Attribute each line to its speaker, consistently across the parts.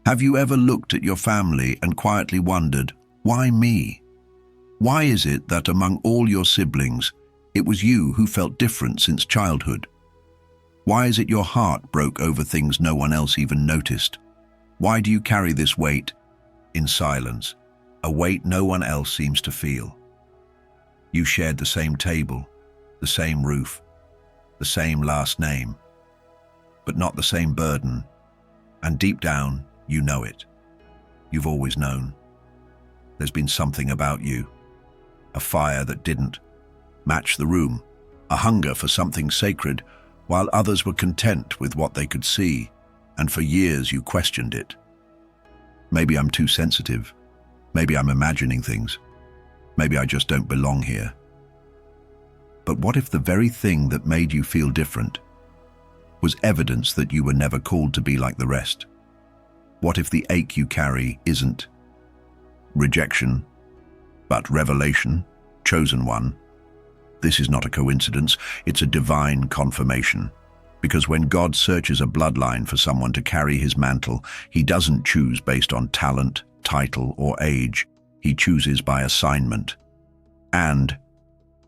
Speaker 1: Have you ever looked at your family and quietly wondered, why me? Why is it that among all your siblings, it was you who felt different since childhood? Why is it your heart broke over things no one else even noticed? Why do you carry this weight in silence, a weight no one else seems to feel? You shared the same table, the same roof, the same last name, but not the same burden, and deep down, you know it. You've always known. There's been something about you, a fire that didn't match the room, a hunger for something sacred, while others were content with what they could see, and for years you questioned it. Maybe I'm too sensitive. Maybe I'm imagining things. Maybe I just don't belong here. But what if the very thing that made you feel different was evidence that you were never called to be like the rest? What if the ache you carry isn't rejection, but revelation, chosen one? This is not a coincidence, it's a divine confirmation. Because when God searches a bloodline for someone to carry his mantle, he doesn't choose based on talent, title, or age. He chooses by assignment. And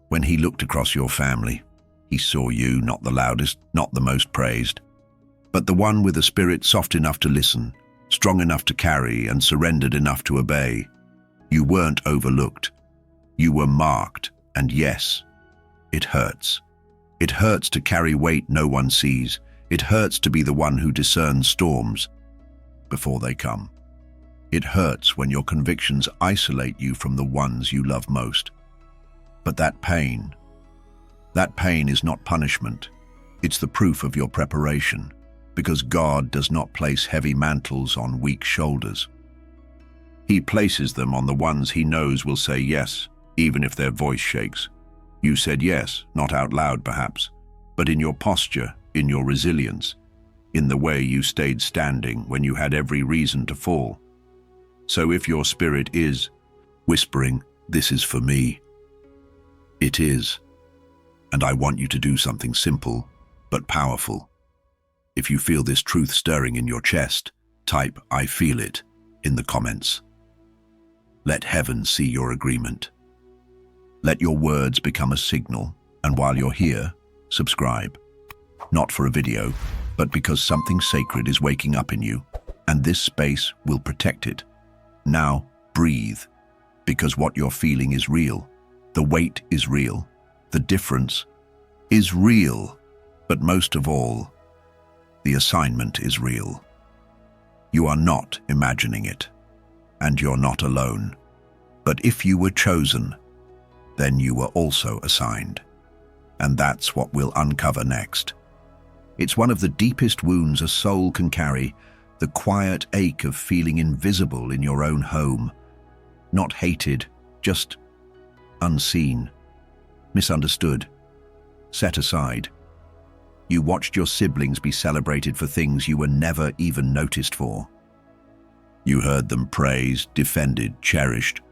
Speaker 1: when he looked across your family, he saw you, not the loudest, not the most praised, but the one with a spirit soft enough to listen, strong enough to carry, and surrendered enough to obey. You weren't overlooked. You were marked, and yes, it hurts. It hurts to carry weight no one sees. It hurts to be the one who discerns storms before they come. It hurts when your convictions isolate you from the ones you love most. But that pain is not punishment. It's the proof of your preparation, because God does not place heavy mantles on weak shoulders. He places them on the ones he knows will say yes, even if their voice shakes. You said yes, not out loud perhaps, but in your posture, in your resilience, in the way you stayed standing when you had every reason to fall. So if your spirit is whispering, "This is for me," it is. And I want you to do something simple, but powerful. If you feel this truth stirring in your chest, type "I feel it" in the comments. Let heaven see your agreement. Let your words become a signal, and while you're here, subscribe. Not for a video, but because something sacred is waking up in you, and this space will protect it. Now, breathe, because what you're feeling is real. The weight is real. The difference is real. But most of all, the assignment is real. You are not imagining it, and you're not alone. But if you were chosen, then you were also assigned. And that's what we'll uncover next. It's one of the deepest wounds a soul can carry, the quiet ache of feeling invisible in your own home. Not hated, just unseen, misunderstood, set aside. You watched your siblings be celebrated for things you were never even noticed for. You heard them praised, defended, cherished,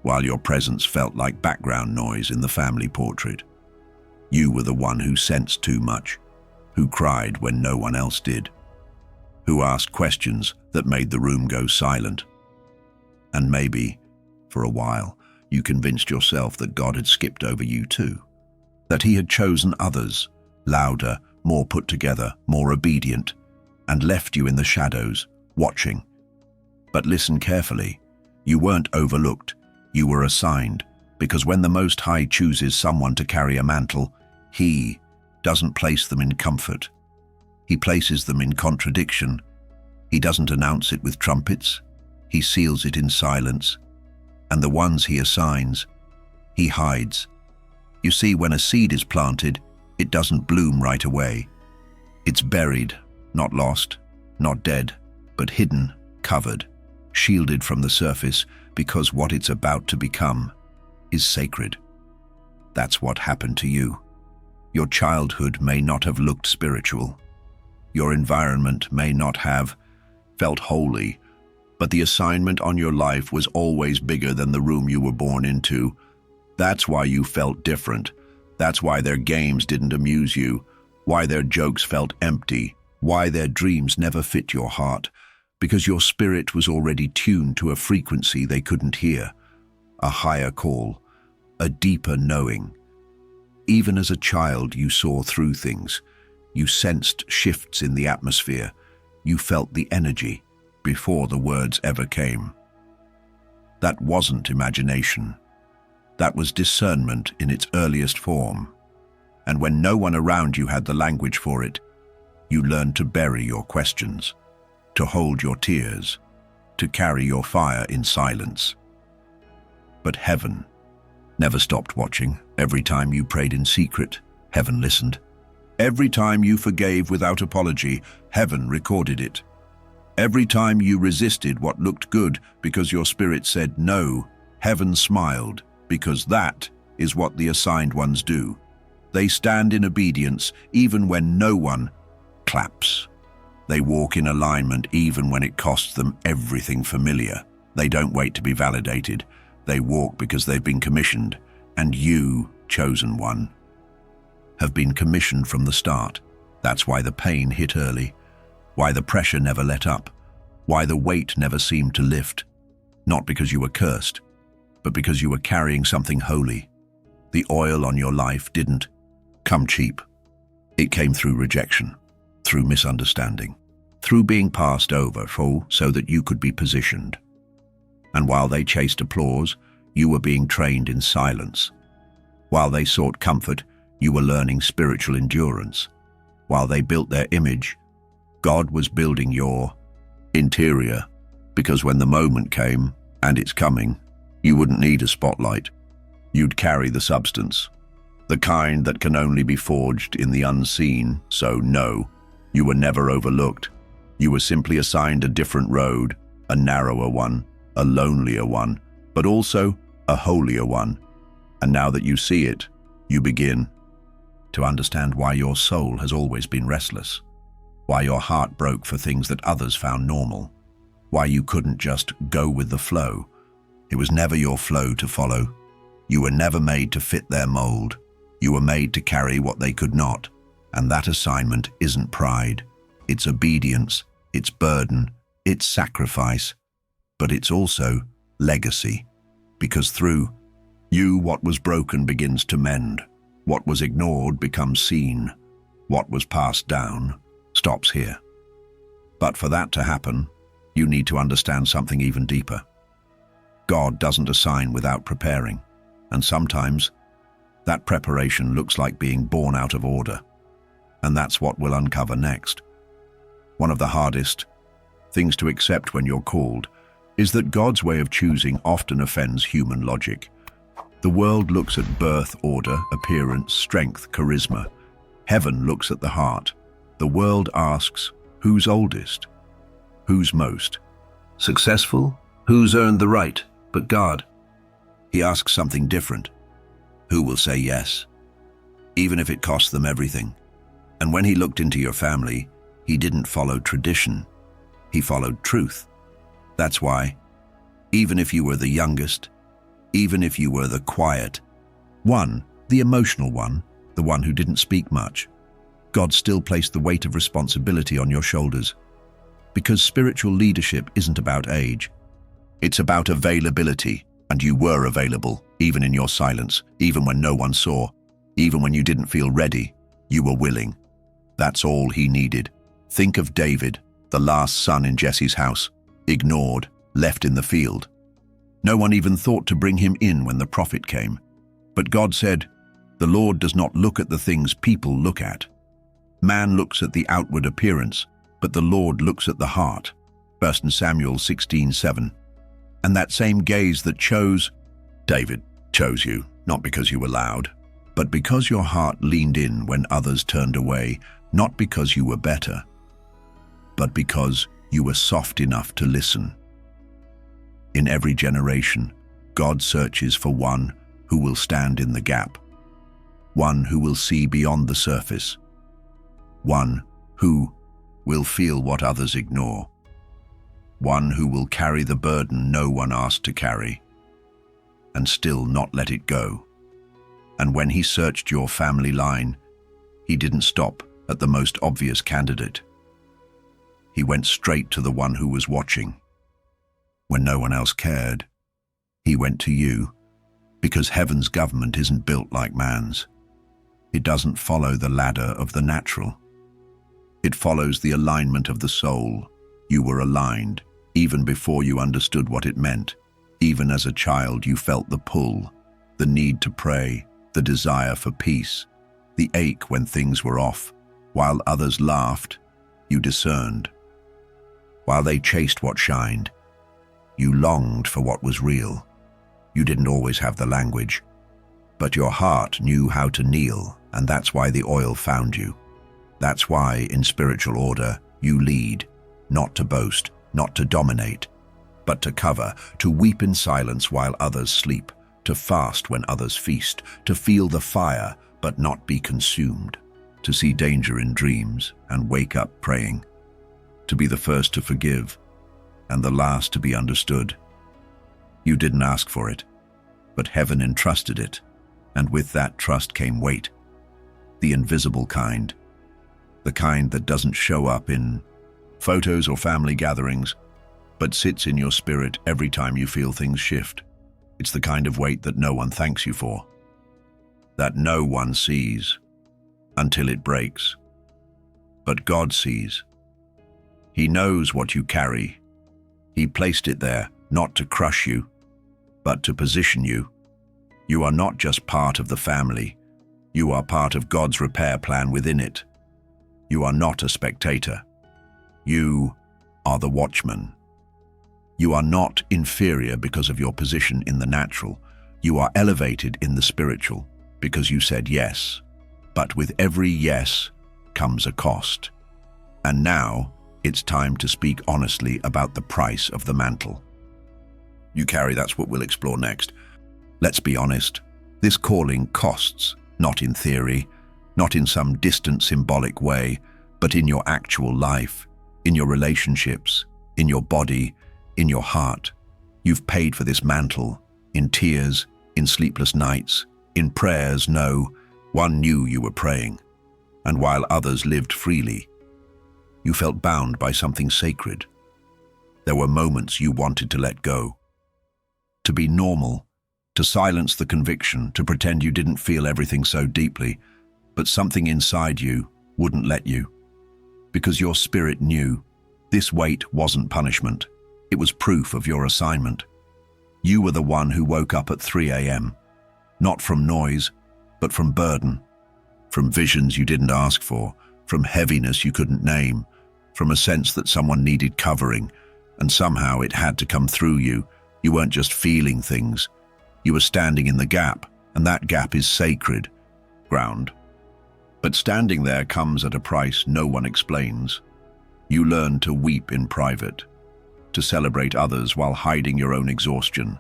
Speaker 1: while your presence felt like background noise in the family portrait. You were the one who sensed too much, who cried when no one else did, who asked questions that made the room go silent. And maybe, for a while, you convinced yourself that God had skipped over you too, that he had chosen others, louder, more put together, more obedient, and left you in the shadows, watching. But listen carefully. You weren't overlooked. You were assigned, because when the Most High chooses someone to carry a mantle, he doesn't place them in comfort. He places them in contradiction. He doesn't announce it with trumpets. He seals it in silence. And the ones he assigns, he hides. You see, when a seed is planted, it doesn't bloom right away. It's buried, not lost, not dead, but hidden, covered, shielded from the surface, because what it's about to become is sacred. That's what happened to you. Your childhood may not have looked spiritual. Your environment may not have felt holy, but the assignment on your life was always bigger than the room you were born into. That's why you felt different. That's why their games didn't amuse you, why their jokes felt empty, why their dreams never fit your heart. because your spirit was already tuned to a frequency they couldn't hear, a higher call, a deeper knowing. Even as a child, you saw through things. You sensed shifts in the atmosphere. You felt the energy before the words ever came. That wasn't imagination. That was discernment in its earliest form. And when no one around you had the language for it, you learned to bury your questions, to hold your tears, to carry your fire in silence. But heaven never stopped watching. Every time you prayed in secret, heaven listened. Every time you forgave without apology, heaven recorded it. Every time you resisted what looked good because your spirit said no, heaven smiled, because that is what the assigned ones do. They stand in obedience even when no one claps. They walk in alignment even when it costs them everything familiar. They don't wait to be validated. They walk because they've been commissioned, and you, chosen one, have been commissioned from the start. That's why the pain hit early, why the pressure never let up, why the weight never seemed to lift. Not because you were cursed, but because you were carrying something holy. The oil on your life didn't come cheap. It came through rejection, through misunderstanding, through being passed over so that you could be positioned. And while they chased applause, you were being trained in silence. While they sought comfort, you were learning spiritual endurance. While they built their image, God was building your interior, because when the moment came, and it's coming, you wouldn't need a spotlight. You'd carry the substance, the kind that can only be forged in the unseen. So no, you were never overlooked. You were simply assigned a different road, a narrower one, a lonelier one, but also a holier one. And now that you see it, you begin to understand why your soul has always been restless, why your heart broke for things that others found normal, why you couldn't just go with the flow. It was never your flow to follow. You were never made to fit their mold. You were made to carry what they could not. And that assignment isn't pride. It's obedience, it's burden, it's sacrifice, but it's also legacy. Because through you, what was broken begins to mend. What was ignored becomes seen. What was passed down stops here. But for that to happen, you need to understand something even deeper. God doesn't assign without preparing, and sometimes that preparation looks like being born out of order. And that's what we'll uncover next. One of the hardest things to accept when you're called is that God's way of choosing often offends human logic. The world looks at birth, order, appearance, strength, charisma. Heaven looks at the heart. The world asks, who's oldest? Who's most successful? Who's earned the right? But God, He asks something different. Who will say yes, even if it costs them everything? And when He looked into your family, He didn't follow tradition. He followed truth. That's why, even if you were the youngest, even if you were the quiet one, the emotional one, the one who didn't speak much, God still placed the weight of responsibility on your shoulders. Because spiritual leadership isn't about age. It's about availability, and you were available, even in your silence, even when no one saw, even when you didn't feel ready, you were willing. That's all He needed. Think of David, the last son in Jesse's house, ignored, left in the field. No one even thought to bring him in when the prophet came. But God said, "The Lord does not look at the things people look at. Man looks at the outward appearance, but the Lord looks at the heart." 1 Samuel 16:7. And that same gaze that chose David chose you, not because you were loud, but because your heart leaned in when others turned away, not because you were better, but because you were soft enough to listen. In every generation, God searches for one who will stand in the gap, one who will see beyond the surface, one who will feel what others ignore, one who will carry the burden no one asked to carry, and still not let it go. And when He searched your family line, He didn't stop at the most obvious candidate. He went straight to the one who was watching. When no one else cared, he went to you, because heaven's government isn't built like man's. It doesn't follow the ladder of the natural. It follows the alignment of the soul. You were aligned, even before you understood what it meant. Even as a child, you felt the pull, the need to pray, the desire for peace, the ache when things were off. While others laughed, you discerned. While they chased what shined, you longed for what was real. You didn't always have the language, but your heart knew how to kneel, and that's why the oil found you. That's why, in spiritual order, you lead, not to boast, not to dominate, but to cover, to weep in silence while others sleep, to fast when others feast, to feel the fire but not be consumed, to see danger in dreams and wake up praying, to be the first to forgive and the last to be understood. You didn't ask for it, but heaven entrusted it, and with that trust came weight, the invisible kind, the kind that doesn't show up in photos or family gatherings, but sits in your spirit every time you feel things shift. It's the kind of weight that no one thanks you for, that no one sees until it breaks. But God sees. He knows what you carry. He placed it there, not to crush you, but to position you. You are not just part of the family. You are part of God's repair plan within it. You are not a spectator. You are the watchman. You are not inferior because of your position in the natural. You are elevated in the spiritual because you said yes. But with every yes comes a cost. And now it's time to speak honestly about the price of the mantle you carry. That's what we'll explore next. Let's be honest. This calling costs, not in theory, not in some distant symbolic way, but in your actual life, in your relationships, in your body, in your heart. You've paid for this mantle, in tears, in sleepless nights, in prayers. No one knew you were praying. And while others lived freely, you felt bound by something sacred. There were moments you wanted to let go, to be normal, to silence the conviction, to pretend you didn't feel everything so deeply, but something inside you wouldn't let you. Because your spirit knew this weight wasn't punishment. It was proof of your assignment. You were the one who woke up at 3 a.m., not from noise, but from burden, from visions you didn't ask for, from heaviness you couldn't name, from a sense that someone needed covering, and somehow it had to come through you. You weren't just feeling things. You were standing in the gap, and that gap is sacred ground. But standing there comes at a price no one explains. You learn to weep in private, to celebrate others while hiding your own exhaustion,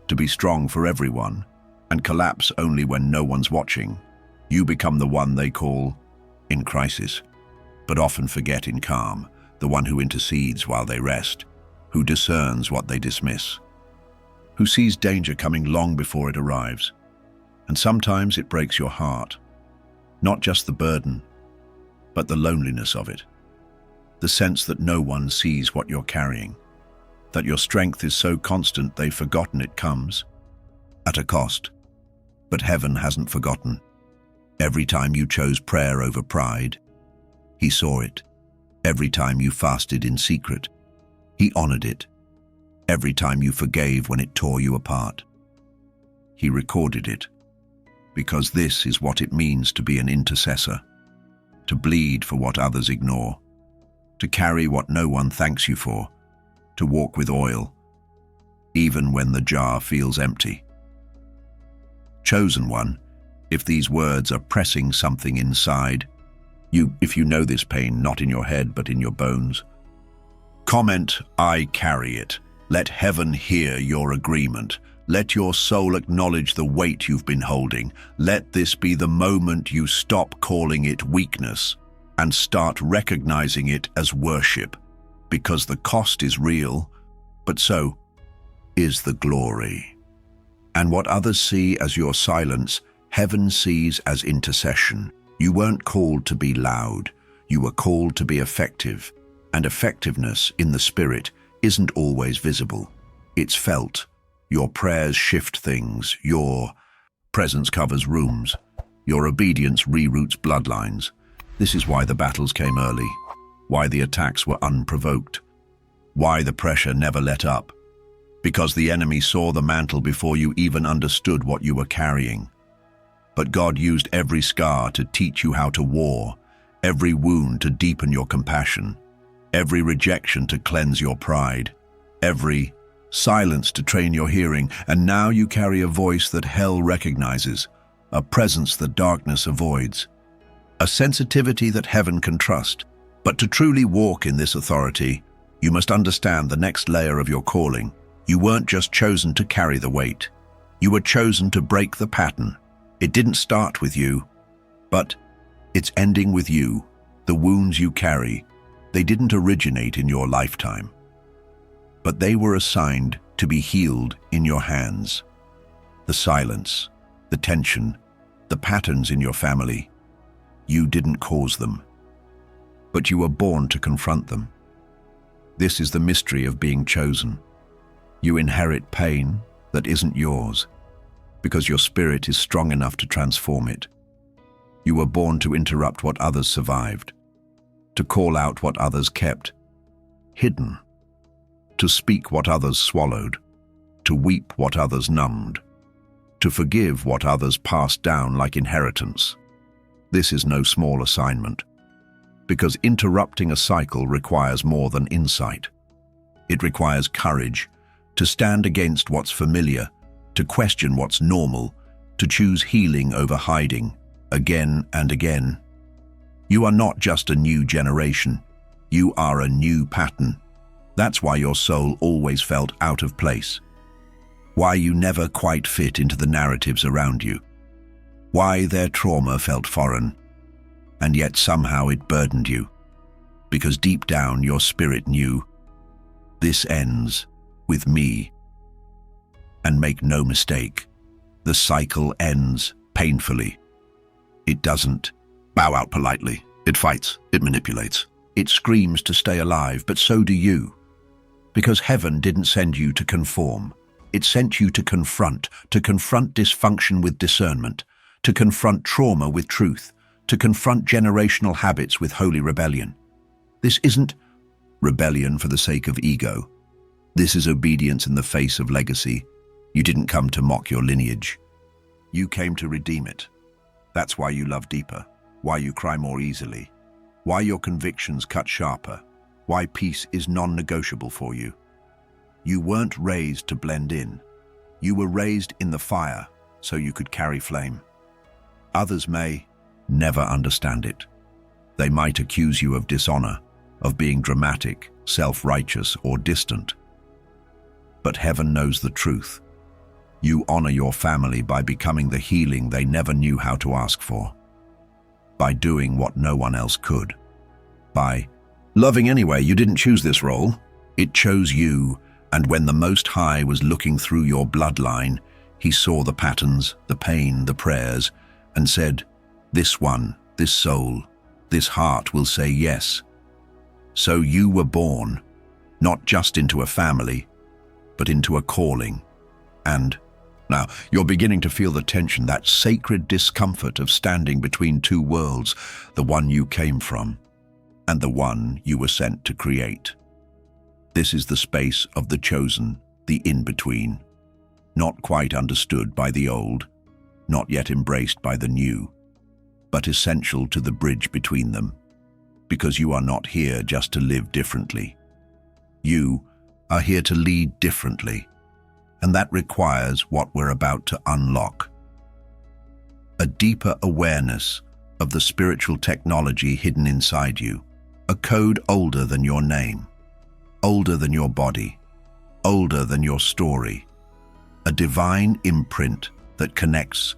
Speaker 1: to be strong for everyone, and collapse only when no one's watching. You become the one they call in crisis, but often forget in calm, the one who intercedes while they rest, who discerns what they dismiss, who sees danger coming long before it arrives. And sometimes it breaks your heart, not just the burden, but the loneliness of it, the sense that no one sees what you're carrying, that your strength is so constant they've forgotten it comes at a cost. But heaven hasn't forgotten. Every time you chose prayer over pride, he saw it. Every time you fasted in secret, he honored it. Every time you forgave when it tore you apart, he recorded it. Because this is what it means to be an intercessor, to bleed for what others ignore, to carry what no one thanks you for, to walk with oil, even when the jar feels empty. Chosen one, if these words are pressing something inside, if you know this pain not in your head but in your bones, comment, "I carry it." Let heaven hear your agreement. Let your soul acknowledge the weight you've been holding. Let this be the moment you stop calling it weakness and start recognizing it as worship, because the cost is real, but so is the glory. And what others see as your silence, heaven sees as intercession. You weren't called to be loud. You were called to be effective, And effectiveness in the spirit isn't always visible. It's felt. Your prayers shift things. Your presence covers rooms. Your obedience reroutes bloodlines. This is why the battles came early, why the attacks were unprovoked, why the pressure never let up. Because the enemy saw the mantle before you even understood what you were carrying. But God used every scar to teach you how to war, every wound to deepen your compassion, every rejection to cleanse your pride, every silence to train your hearing, and now you carry a voice that hell recognizes, a presence that darkness avoids, a sensitivity that heaven can trust. But to truly walk in this authority, you must understand the next layer of your calling. You weren't just chosen to carry the weight. You were chosen to break the pattern. It didn't start with you, but it's ending with you. The wounds you carry, they didn't originate in your lifetime, but they were assigned to be healed in your hands. The silence, the tension, the patterns in your family, you didn't cause them, but you were born to confront them. This is the mystery of being chosen. You inherit pain that isn't yours, because your spirit is strong enough to transform it. You were born to interrupt what others survived, to call out what others kept hidden, to speak what others swallowed, to weep what others numbed, to forgive what others passed down like inheritance. This is no small assignment, because interrupting a cycle requires more than insight. It requires courage to stand against what's familiar, to question what's normal, to choose healing over hiding, again and again. You are not just a new generation. You are a new pattern. That's why your soul always felt out of place. Why you never quite fit into the narratives around you. Why their trauma felt foreign, and yet somehow it burdened you. Because deep down your spirit knew, this ends with me. And make no mistake, the cycle ends painfully. It doesn't bow out politely. It fights, it manipulates, it screams to stay alive, but so do you. Because heaven didn't send you to conform. It sent you to confront dysfunction with discernment, to confront trauma with truth, to confront generational habits with holy rebellion. This isn't rebellion for the sake of ego. This is obedience in the face of legacy. You didn't come to mock your lineage. You came to redeem it. That's why you love deeper, why you cry more easily, why your convictions cut sharper, why peace is non-negotiable for you. You weren't raised to blend in. You were raised in the fire so you could carry flame. Others may never understand it. They might accuse you of dishonor, of being dramatic, self-righteous, or distant. But heaven knows the truth. You honor your family by becoming the healing they never knew how to ask for. By doing what no one else could. By loving anyway. You didn't choose this role. It chose you, and when the Most High was looking through your bloodline, he saw the patterns, the pain, the prayers, and said, this one, this soul, this heart will say yes. So you were born, not just into a family, but into a calling. And now you're beginning to feel the tension, that sacred discomfort of standing between two worlds, the one you came from and the one you were sent to create. This is the space of the chosen, the in-between, not quite understood by the old, not yet embraced by the new, but essential to the bridge between them, because you are not here just to live differently. You are here to lead differently, and that requires what we're about to unlock. A deeper awareness of the spiritual technology hidden inside you, a code older than your name, older than your body, older than your story, a divine imprint that connects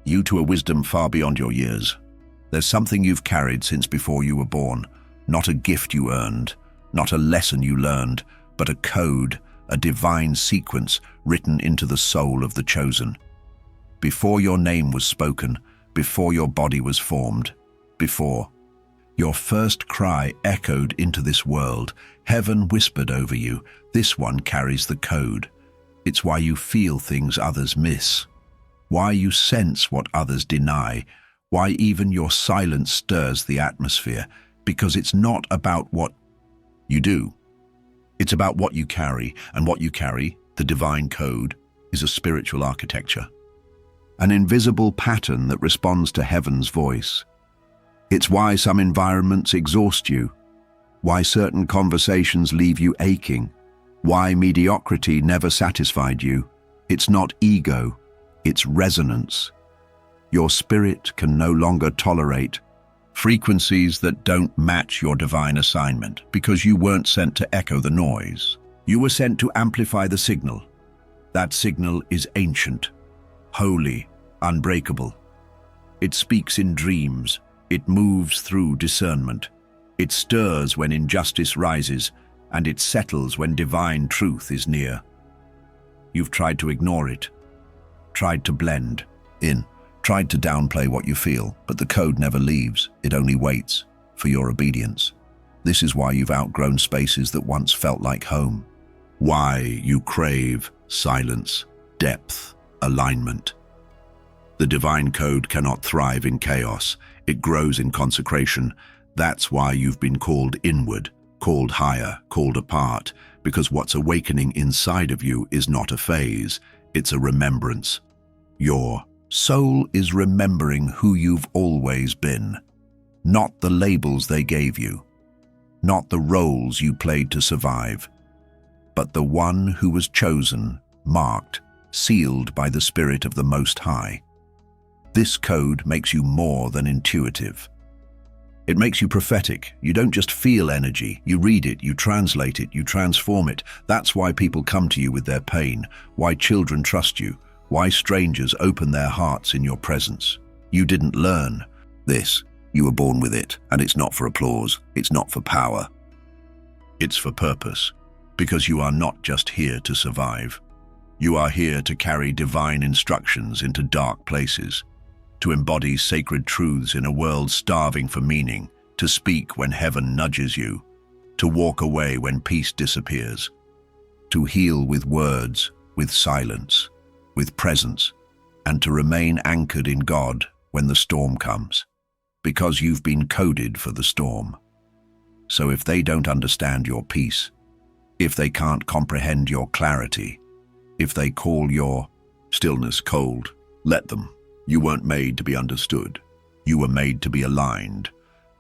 Speaker 1: you to a wisdom far beyond your years. There's something you've carried since before you were born, not a gift you earned, not a lesson you learned, but a code, a divine sequence written into the soul of the chosen. Before your name was spoken, before your body was formed, before Your first cry echoed into this world. Heaven whispered over you, this one carries the code. It's why you feel things others miss, why you sense what others deny, why even your silence stirs the atmosphere, because it's not about what you do. It's about what you carry, and what you carry, the divine code, is a spiritual architecture. An invisible pattern that responds to heaven's voice. It's why some environments exhaust you, why certain conversations leave you aching, why mediocrity never satisfied you. It's not ego, it's resonance. Your spirit can no longer tolerate frequencies that don't match your divine assignment, because you weren't sent to echo the noise. You were sent to amplify the signal. That signal is ancient, holy, unbreakable. It speaks in dreams. It moves through discernment. It stirs when injustice rises, and it settles when divine truth is near. You've tried to ignore it, tried to blend in, tried to downplay what you feel, but the code never leaves. It only waits for your obedience. This is why you've outgrown spaces that once felt like home. Why you crave silence, depth, alignment. The divine code cannot thrive in chaos. It grows in consecration. That's why you've been called inward, called higher, called apart, because what's awakening inside of you is not a phase, it's a remembrance. Your soul is remembering who you've always been, not the labels they gave you, not the roles you played to survive, but the one who was chosen, marked, sealed by the Spirit of the Most High. This code makes you more than intuitive. It makes you prophetic. You don't just feel energy. You read it, you translate it, you transform it. That's why people come to you with their pain, why children trust you, why strangers open their hearts in your presence. You didn't learn this. You were born with it, and it's not for applause. It's not for power. It's for purpose, because you are not just here to survive. You are here to carry divine instructions into dark places, to embody sacred truths in a world starving for meaning, to speak when heaven nudges you, to walk away when peace disappears, to heal with words, with silence, with presence, and to remain anchored in God when the storm comes, because you've been coded for the storm. So if they don't understand your peace, if they can't comprehend your clarity, if they call your stillness cold, let them. You weren't made to be understood. You were made to be aligned.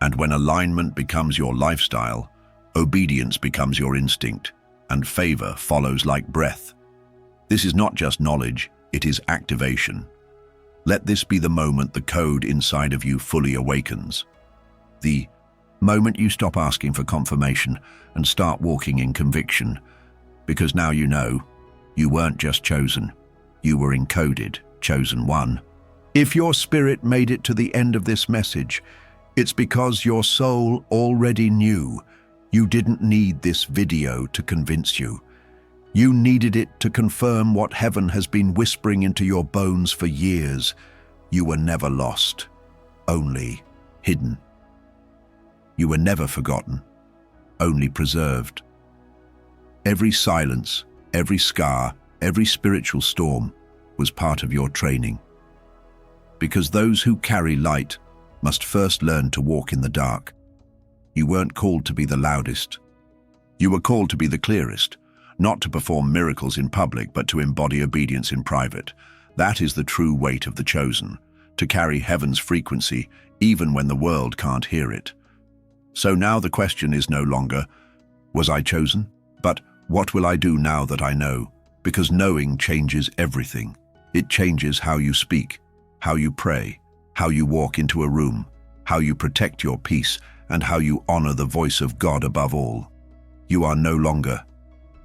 Speaker 1: And when alignment becomes your lifestyle, obedience becomes your instinct, and favor follows like breath. This is not just knowledge, it is activation. Let this be the moment the code inside of you fully awakens. The moment you stop asking for confirmation and start walking in conviction, because now you know, you weren't just chosen, you were encoded, chosen one. If your spirit made it to the end of this message, it's because your soul already knew. You didn't need this video to convince you. You needed it to confirm what heaven has been whispering into your bones for years. You were never lost, only hidden. You were never forgotten, only preserved. Every silence, every scar, every spiritual storm was part of your training. Because those who carry light must first learn to walk in the dark. You weren't called to be the loudest. You were called to be the clearest, not to perform miracles in public, but to embody obedience in private. That is the true weight of the chosen, to carry heaven's frequency even when the world can't hear it. So now the question is no longer, was I chosen? But what will I do now that I know? Because knowing changes everything. It changes how you speak, how you pray, how you walk into a room, how you protect your peace, and how you honor the voice of God above all. You are no longer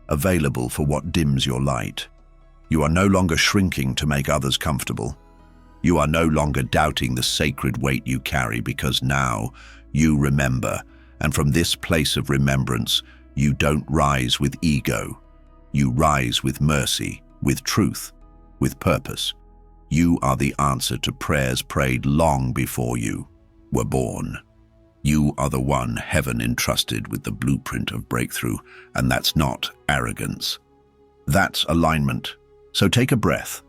Speaker 1: available for what dims your light. You are no longer shrinking to make others comfortable. You are no longer doubting the sacred weight you carry, because now you remember, and from this place of remembrance, you don't rise with ego. You rise with mercy, with truth, with purpose. You are the answer to prayers prayed long before you were born. You are the one heaven entrusted with the blueprint of breakthrough, and that's not arrogance. That's alignment. So take a breath.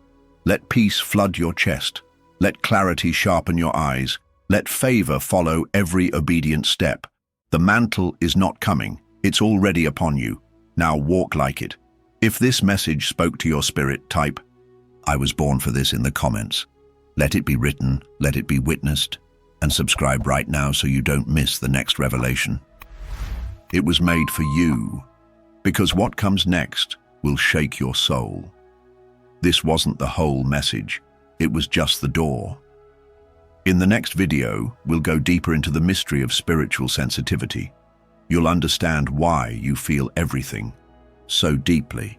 Speaker 1: Let peace flood your chest. Let clarity sharpen your eyes. Let favor follow every obedient step. The mantle is not coming. It's already upon you. Now walk like it. If this message spoke to your spirit, type, "I was born for this" in the comments. Let it be written, let it be witnessed, and subscribe right now so you don't miss the next revelation. It was made for you, because what comes next will shake your soul. This wasn't the whole message, it was just the door. In the next video, we'll go deeper into the mystery of spiritual sensitivity. You'll understand why you feel everything so deeply,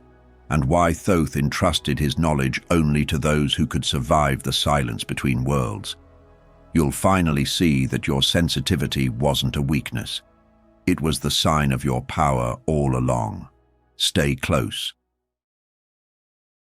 Speaker 1: and why Thoth entrusted his knowledge only to those who could survive the silence between worlds. You'll finally see that your sensitivity wasn't a weakness. It was the sign of your power all along. Stay close,